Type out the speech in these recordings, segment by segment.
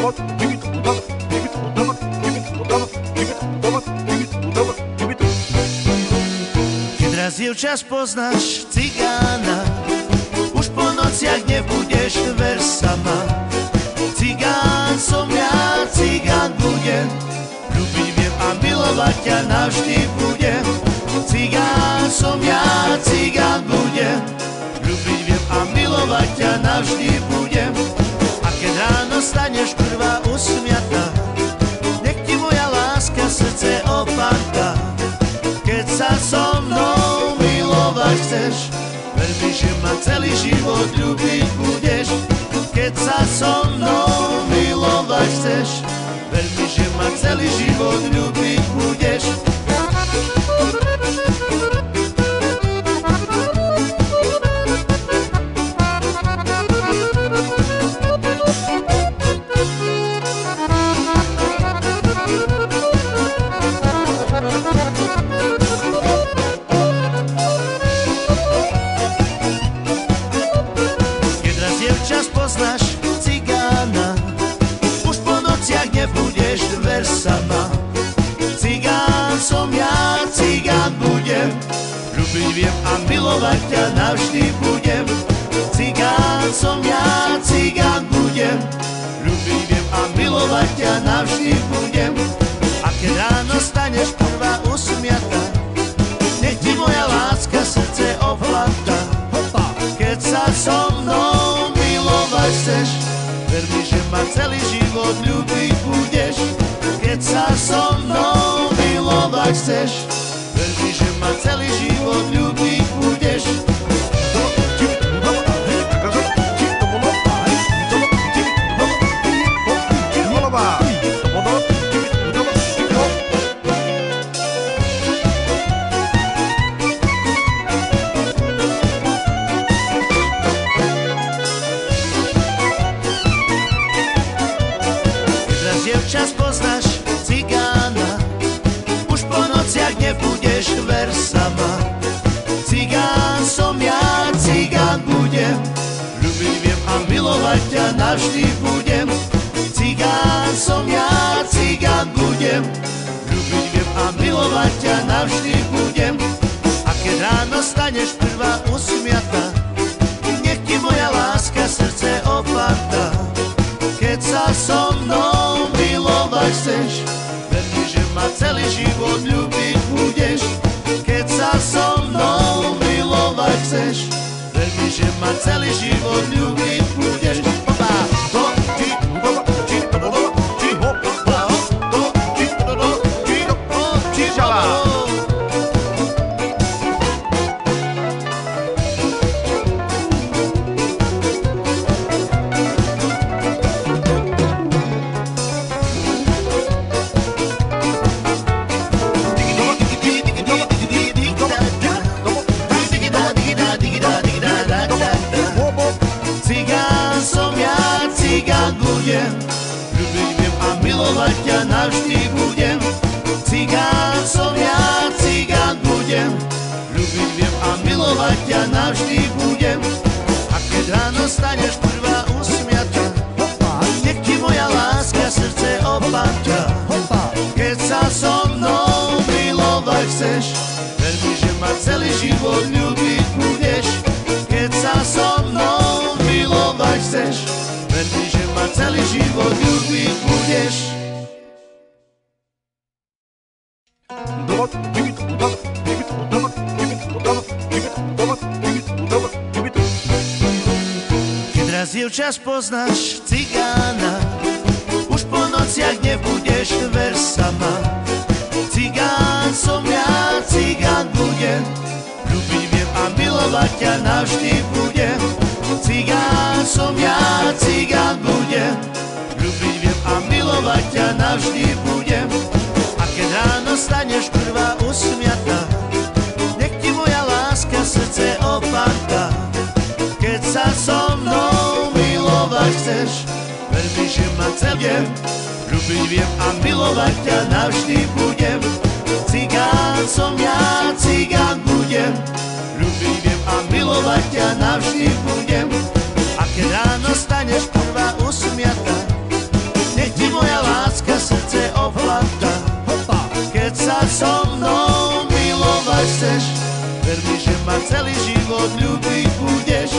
Keď raz dievča spoznáš cigána, už po nociach nebudeš ver sama. Cigán som ja, cigán budem, ľúbiť viem a milovať ťa navždy budem. Cigán som ja, cigán budem, ľúbiť viem a milovať ťa navždy budem. A keď ráno staneš prvá usmiatá, nech ti moja láska srdce opáta. Keď sa so mnou milovať chceš, ver mi, že ma celý život ľúbiť budeš. Keď sa so mnou milovať chceš, ver mi, že ma celý život ľúbiť budeš. Sama. Cigán som ja, cigán budem, ľúbiť viem a milovať ťa navždy budem. Cigán som ja, cigán budem, ľúbiť viem a milovať ťa navždy budem. A keď ráno staneš prvá usmiatá, nech ti moja láska srdce opláta. Keď sa so mnou milovať chceš, ver mi, že ma celý život ľúbiť budeš. Keď sa so mnou milovať chceš, ver mi, že ma celý život ľúbiť budeš. Keď raz dievča spoznáš cigána, už po nociach nebudeš ver sama. Cigán som ja, cigán budem, ľúbiť viem a milovať ťa navždy budem. Cigán som ja, cigán budem, ľúbiť viem a milovať ťa navždy budem. A keď ráno staneš prvá usmiatá, nech ti moja láska srdce opáta. Keď sa so mnou milovať chceš, ver mi, že ma celý život ľúbiť budeš. Keď sa so mnou milovať chceš, ver mi, že ma celý život ľúbiť budeš. Ľúbiť viem a milovať ťa navždy budem. Cigán som ja, cigán budem, ľúbiť viem a milovať ťa navždy budem. A keď ráno staneš prvá usmiatá, nech ti moja láska srdce opáta. Keď sa so mnou milovať chceš, ver mi, že ma celý život ľúbiť budeš. Keď sa so mnou milovať chceš, ver mi, že ma celý život ľúbiť budeš. Keď raz dievča spoznáš cigána, už po nociach nebudeš ver sama. Cigán som ja, cigán budem, ľúbiť viem a milovať ťa navždy budem. Cigán som ja, cigán budem, ľúbiť viem a milovať ťa navždy budem. A keď ráno staneš prvá usmiatá, nech ti moja láska srdce opáta. Keď sa so mnou milovať chceš, ver mi, že ma celiem, ľúbiť viem a milovať ťa navždy budem. Cigán som ja, cigán budem, ľúbiť viem a milovať ťa navždy budem. A keď ráno staneš prvá usmiatá, ma celý život ľúbiť budeš.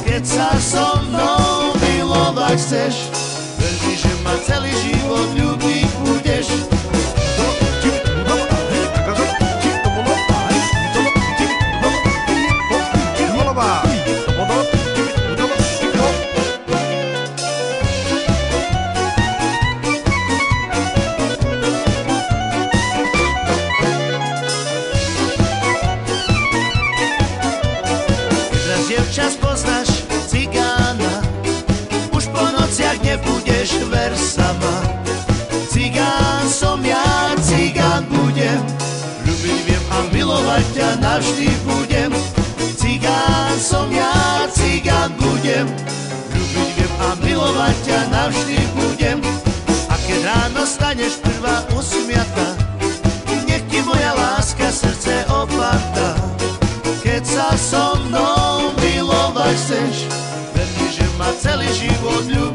Keď sa so mnou milovať chceš, ver mi, že ma celý život ľúbiť budeš. Dievča spoznáš cigána, už po nociach nebudeš ver sama. Cigán som ja, cigán budem, ľúbiť viem a milovať ťa navždy budem. Cigán som ja, cigán budem, ľúbiť viem a milovať ťa navždy budem. A keď ráno staneš prvá usmiata, nech ti moja láska srdce opáta. Keď sa so mnou milovať chceš, ver mi, že ma celý život ľúbiš.